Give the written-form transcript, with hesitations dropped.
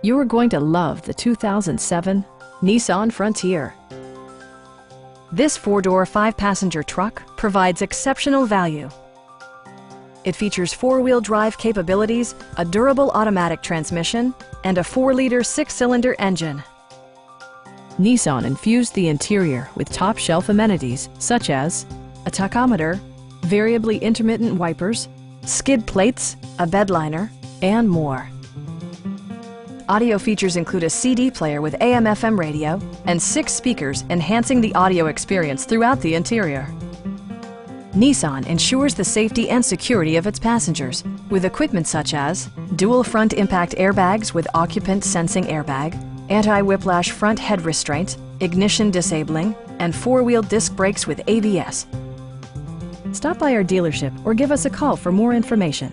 You are going to love the 2007 Nissan Frontier. This four-door, five-passenger truck provides exceptional value. It features four-wheel drive capabilities, a durable automatic transmission, and a 4-liter six-cylinder engine. Nissan infused the interior with top-shelf amenities such as a tachometer, variably intermittent wipers, skid plates, a bed liner, and more. Audio features include a CD player with AM/FM radio and 6 speakers, enhancing the audio experience throughout the interior. Nissan ensures the safety and security of its passengers with equipment such as dual front impact airbags with occupant sensing airbag, anti-whiplash front head restraints, ignition disabling, and 4-wheel disc brakes with ABS. Stop by our dealership or give us a call for more information.